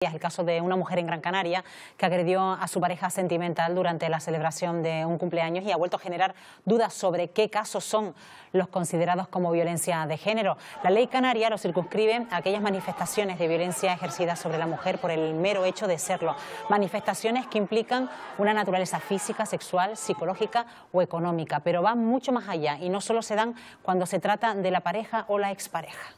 Es el caso de una mujer en Gran Canaria que agredió a su pareja sentimental durante la celebración de un cumpleaños y ha vuelto a generar dudas sobre qué casos son los considerados como violencia de género. La ley canaria lo circunscribe a aquellas manifestaciones de violencia ejercidas sobre la mujer por el mero hecho de serlo. Manifestaciones que implican una naturaleza física, sexual, psicológica o económica, pero van mucho más allá y no solo se dan cuando se trata de la pareja o la expareja.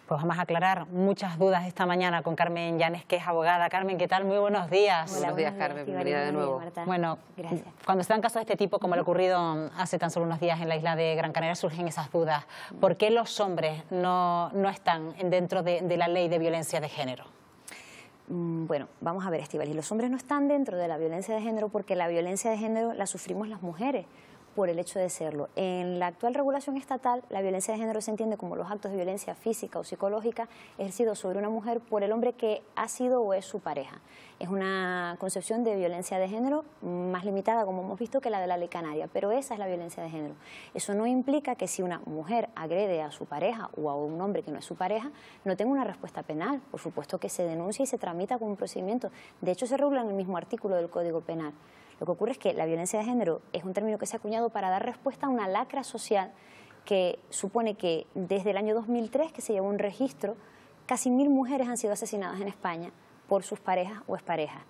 Pues vamos a aclarar muchas dudas esta mañana con Carmen Llanes, que es abogada. Carmen, ¿qué tal? Muy buenos días. Hola, buenos días, Carmen. Bienvenida de nuevo. Bueno, gracias. Cuando se dan casos de este tipo, como le ha ocurrido hace tan solo unos días en la isla de Gran Canaria, surgen esas dudas. ¿Por qué los hombres no están dentro de la ley de violencia de género? Bueno, vamos a ver, Estíbaliz, los hombres no están dentro de la violencia de género porque la violencia de género la sufrimos las mujeres por el hecho de serlo. En la actual regulación estatal, la violencia de género se entiende como los actos de violencia física o psicológica ejercidos sobre una mujer por el hombre que ha sido o es su pareja. Es una concepción de violencia de género más limitada, como hemos visto, que la de la ley canaria, pero esa es la violencia de género. Eso no implica que si una mujer agrede a su pareja o a un hombre que no es su pareja, no tenga una respuesta penal. Por supuesto que se denuncia y se tramita con un procedimiento. De hecho, se regula en el mismo artículo del Código Penal. Lo que ocurre es que la violencia de género es un término que se ha acuñado para dar respuesta a una lacra social que supone que desde el año 2003, que se llevó un registro, casi 1000 mujeres han sido asesinadas en España por sus parejas o exparejas.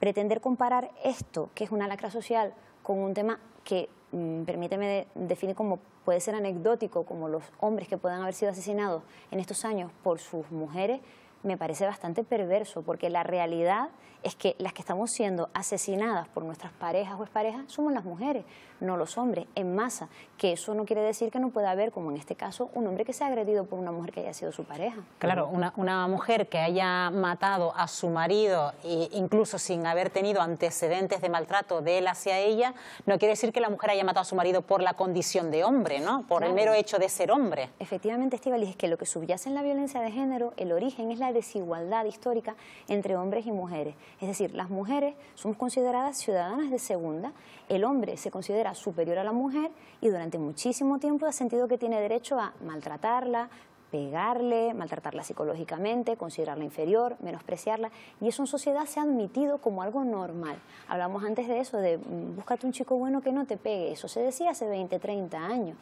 Pretender comparar esto, que es una lacra social, con un tema que, permíteme definir como puede ser anecdótico, como los hombres que puedan haber sido asesinados en estos años por sus mujeres, me parece bastante perverso, porque la realidad es que las que estamos siendo asesinadas por nuestras parejas o exparejas somos las mujeres, no los hombres, en masa, que eso no quiere decir que no pueda haber, como en este caso, un hombre que sea agredido por una mujer que haya sido su pareja. Claro, una mujer que haya matado a su marido, e incluso sin haber tenido antecedentes de maltrato de él hacia ella, no quiere decir que la mujer haya matado a su marido por la condición de hombre, ¿no? Por el mero hecho de ser hombre. Efectivamente, Estíbaliz, es que lo que subyace en la violencia de género, el origen es la desigualdad histórica entre hombres y mujeres. Es decir, las mujeres somos consideradas ciudadanas de segunda, el hombre se considera superior a la mujer y durante muchísimo tiempo ha sentido que tiene derecho a maltratarla, pegarle, maltratarla psicológicamente, considerarla inferior, menospreciarla, y eso en sociedad se ha admitido como algo normal. Hablamos antes de eso, de búscate un chico bueno que no te pegue, eso se decía hace 20, 30 años.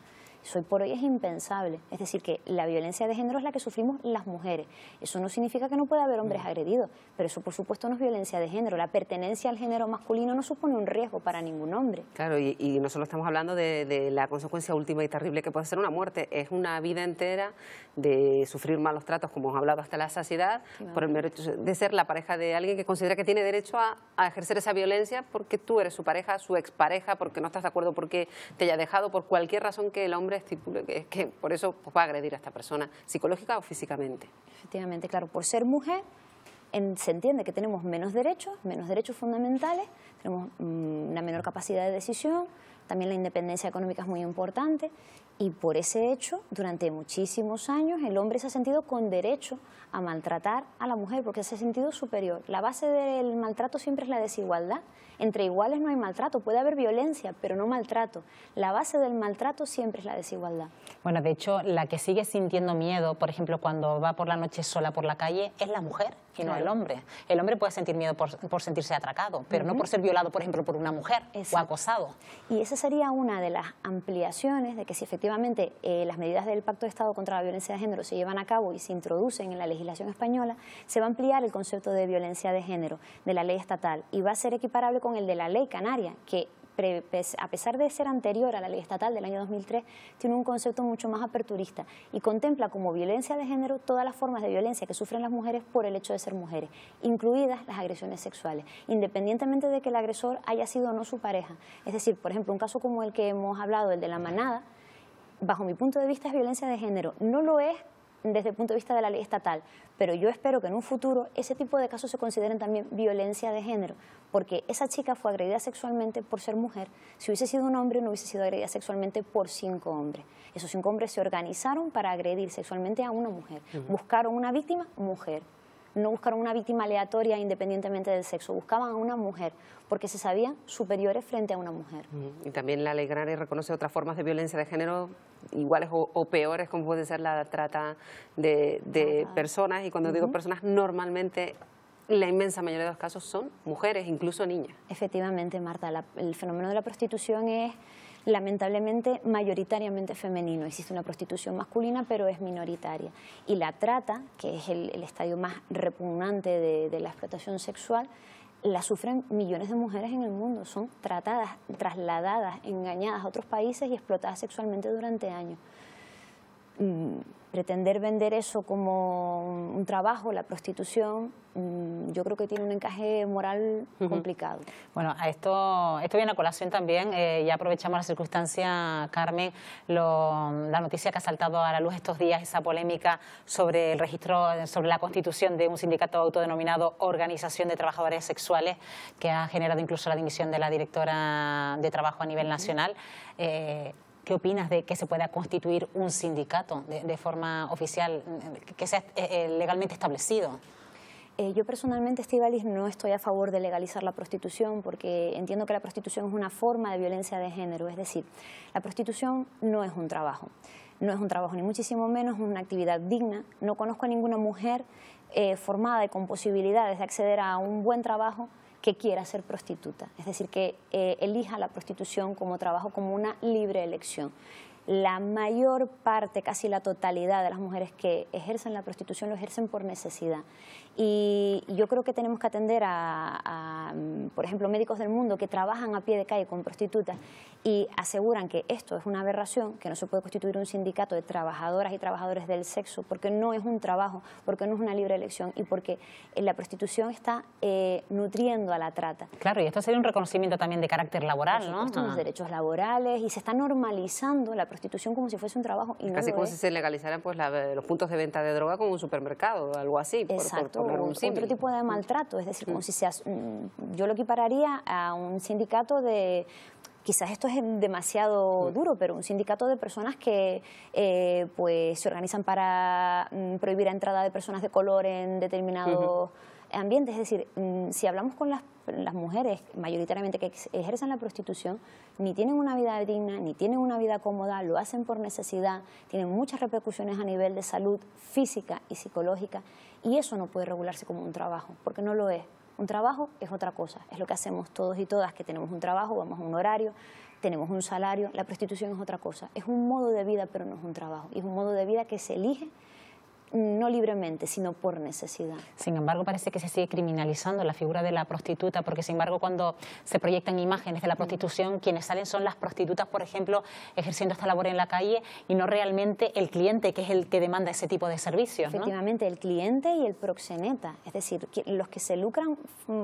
Eso hoy por hoy es impensable. Es decir, que la violencia de género es la que sufrimos las mujeres. Eso no significa que no pueda haber hombres agredidos, pero eso por supuesto no es violencia de género. La pertenencia al género masculino no supone un riesgo para ningún hombre. Claro, y no solo estamos hablando de la consecuencia última y terrible que puede ser una muerte, es una vida entera de sufrir malos tratos, como hemos hablado hasta la saciedad, por el mero hecho de ser la pareja de alguien que considera que tiene derecho a ejercer esa violencia porque tú eres su pareja, su expareja, porque no estás de acuerdo porque te haya dejado, por cualquier razón que el hombre estipule que por eso va a agredir a esta persona, psicológica o físicamente. Efectivamente, claro, por ser mujer se entiende que tenemos menos derechos fundamentales, tenemos una menor capacidad de decisión, también la independencia económica es muy importante y por ese hecho, durante muchísimos años, el hombre se ha sentido con derecho a maltratar a la mujer porque se ha sentido superior. La base del maltrato siempre es la desigualdad. Entre iguales no hay maltrato, puede haber violencia, pero no maltrato. La base del maltrato siempre es la desigualdad. Bueno, de hecho, la que sigue sintiendo miedo, por ejemplo, cuando va por la noche sola por la calle, es la mujer y no el hombre. El hombre puede sentir miedo por sentirse atracado, pero no por ser violado, por ejemplo, por una mujer o acosado. Y esa sería una de las ampliaciones de que si efectivamente las medidas del Pacto de Estado contra la Violencia de Género se llevan a cabo y se introducen en la legislación española, se va a ampliar el concepto de violencia de género de la ley estatal y va a ser equiparable con el de la ley canaria, que a pesar de ser anterior a la ley estatal del año 2003, tiene un concepto mucho más aperturista y contempla como violencia de género todas las formas de violencia que sufren las mujeres por el hecho de ser mujeres, incluidas las agresiones sexuales, independientemente de que el agresor haya sido o no su pareja. Es decir, por ejemplo, un caso como el que hemos hablado, el de la manada, bajo mi punto de vista es violencia de género. No lo es desde el punto de vista de la ley estatal, pero yo espero que en un futuro ese tipo de casos se consideren también violencia de género, porque esa chica fue agredida sexualmente por ser mujer. Si hubiese sido un hombre, no hubiese sido agredida sexualmente por 5 hombres. Esos 5 hombres se organizaron para agredir sexualmente a una mujer. Buscaron una víctima, mujer. no buscaron una víctima aleatoria independientemente del sexo, buscaban a una mujer, porque se sabían superiores frente a una mujer. Y también la Ley Canaria reconoce otras formas de violencia de género iguales o peores, como puede ser la trata de personas, y cuando digo personas, normalmente la inmensa mayoría de los casos son mujeres, incluso niñas. Efectivamente, Marta, el fenómeno de la prostitución es lamentablemente mayoritariamente femenino. Existe una prostitución masculina, pero es minoritaria. Y la trata, que es el estadio más repugnante de la explotación sexual, la sufren millones de mujeres en el mundo. Son tratadas, trasladadas, engañadas a otros países y explotadas sexualmente durante años. Pretender vender eso como un trabajo, la prostitución, yo creo que tiene un encaje moral complicado. Bueno, a esto viene a colación también, ya aprovechamos la circunstancia, Carmen, la noticia que ha saltado a la luz estos días, esa polémica sobre el registro, sobre la constitución de un sindicato autodenominado Organización de Trabajadores Sexuales, que ha generado incluso la dimisión de la directora de trabajo a nivel nacional. ¿Qué opinas de que se pueda constituir un sindicato de forma oficial, que sea legalmente establecido? Yo personalmente, Estíbaliz, no estoy a favor de legalizar la prostitución, porque entiendo que la prostitución es una forma de violencia de género. Es decir, la prostitución no es un trabajo. No es un trabajo, ni muchísimo menos una actividad digna. No conozco a ninguna mujer formada y con posibilidades de acceder a un buen trabajo que quiera ser prostituta, es decir, que elija la prostitución como trabajo, como una libre elección. La mayor parte, casi la totalidad de las mujeres que ejercen la prostitución lo ejercen por necesidad. Y yo creo que tenemos que atender por ejemplo, médicos del mundo que trabajan a pie de calle con prostitutas y aseguran que esto es una aberración, que no se puede constituir un sindicato de trabajadoras y trabajadores del sexo, porque no es un trabajo, porque no es una libre elección y porque la prostitución está nutriendo a la trata. Claro, y esto sería un reconocimiento también de carácter laboral, ¿no? Son los derechos laborales, y se está normalizando la prostitución como si fuese un trabajo y no casi lo como es. si se legalizaran pues, los puntos de venta de droga como un supermercado o algo así. Exacto, por poner un símil. otro tipo de maltrato, es decir, como si yo lo equipararía a un sindicato de... Quizás esto es demasiado duro, pero un sindicato de personas que pues se organizan para prohibir la entrada de personas de color en determinados ambientes. Es decir, si hablamos con las mujeres mayoritariamente que ejercen la prostitución, ni tienen una vida digna, ni tienen una vida cómoda, lo hacen por necesidad, tienen muchas repercusiones a nivel de salud física y psicológica, y eso no puede regularse como un trabajo, porque no lo es. Un trabajo es otra cosa, es lo que hacemos todos y todas, que tenemos un trabajo, vamos a un horario, tenemos un salario. La prostitución es otra cosa, es un modo de vida, pero no es un trabajo, y es un modo de vida que se elige no libremente, sino por necesidad. Sin embargo, parece que se sigue criminalizando la figura de la prostituta, porque sin embargo cuando se proyectan imágenes de la prostitución, quienes salen son las prostitutas, por ejemplo, ejerciendo esta labor en la calle, y no realmente el cliente, que es el que demanda ese tipo de servicios, ¿no? Efectivamente, el cliente y el proxeneta, es decir, los que se lucran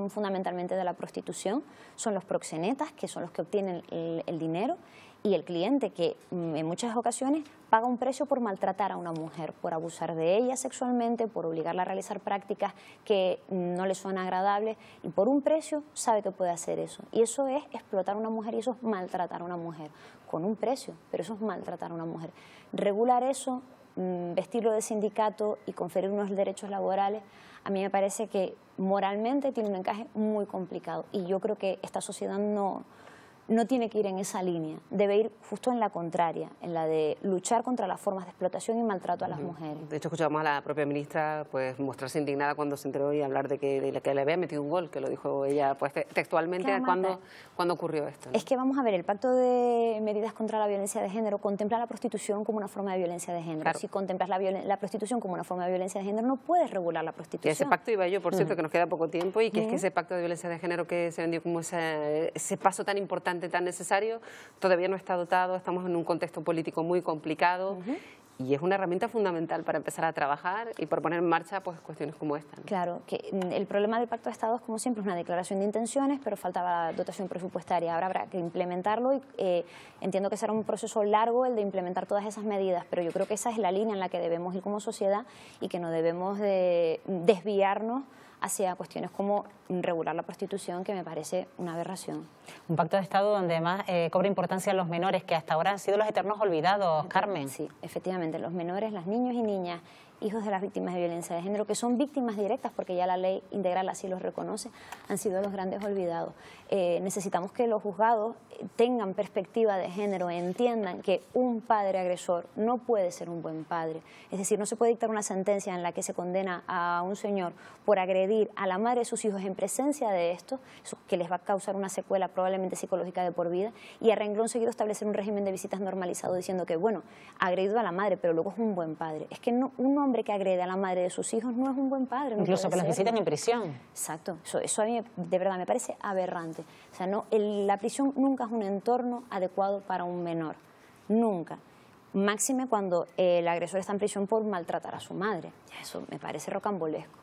fundamentalmente de la prostitución son los proxenetas, que son los que obtienen el dinero, y el cliente, que en muchas ocasiones paga un precio por maltratar a una mujer, por abusar de ella sexualmente, por obligarla a realizar prácticas que no le son agradables, y por un precio sabe que puede hacer eso. Y eso es explotar a una mujer, y eso es maltratar a una mujer, con un precio, pero eso es maltratar a una mujer. Regular eso, vestirlo de sindicato y conferir unos derechos laborales, a mí me parece que moralmente tiene un encaje muy complicado, y yo creo que esta sociedad no tiene que ir en esa línea, debe ir justo en la contraria, en la de luchar contra las formas de explotación y maltrato a las mujeres. De hecho, escuchamos a la propia ministra pues mostrarse indignada cuando se enteró y hablar de que le había metido un gol, que lo dijo ella pues textualmente cuando ocurrió esto, ¿no? Es que vamos a ver, el Pacto de Medidas contra la Violencia de Género contempla la prostitución como una forma de violencia de género. Claro. Si contemplas la prostitución como una forma de violencia de género, no puedes regular la prostitución. Y ese pacto iba yo, por cierto, que nos queda poco tiempo, y que es que ese pacto de violencia de género que se vendió como ese paso tan importante, tan necesario, todavía no está dotado, estamos en un contexto político muy complicado, y es una herramienta fundamental para empezar a trabajar y por poner en marcha pues cuestiones como esta, ¿no? Claro, que el problema del Pacto de Estados, como siempre, es una declaración de intenciones, pero faltaba dotación presupuestaria. Ahora habrá que implementarlo, y entiendo que será un proceso largo el de implementar todas esas medidas, pero yo creo que esa es la línea en la que debemos ir como sociedad, y que no debemos de desviarnos hacia cuestiones como regular la prostitución, que me parece una aberración. Un pacto de Estado donde además cobra importancia a los menores, que hasta ahora han sido los eternos olvidados, Carmen. Sí, efectivamente, los menores, las niños y niñas hijos de las víctimas de violencia de género, que son víctimas directas porque ya la ley integral así los reconoce, han sido los grandes olvidados. Necesitamos que los juzgados tengan perspectiva de género, entiendan que un padre agresor no puede ser un buen padre. Es decir, no se puede dictar una sentencia en la que se condena a un señor por agredir a la madre de sus hijos en presencia de esto, que les va a causar una secuela probablemente psicológica de por vida, y a renglón seguido establecer un régimen de visitas normalizado diciendo que, bueno, ha agredido a la madre, pero luego es un buen padre. Es que no, un hombre que agrede a la madre de sus hijos no es un buen padre. No incluso que los visiten en prisión. Exacto, eso a mí de verdad me parece aberrante. O sea, no, la prisión nunca es un entorno adecuado para un menor, nunca. Máxime cuando el agresor está en prisión por maltratar a su madre. Eso me parece rocambolesco.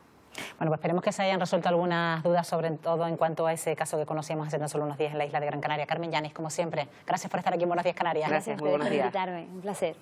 Bueno, pues esperemos que se hayan resuelto algunas dudas, sobre todo en cuanto a ese caso que conocíamos hace tan solo unos días en la isla de Gran Canaria. Carmen Llanes, como siempre, gracias por estar aquí en Buenos Días Canarias. Gracias, Muy buenos días. Por invitarme, un placer.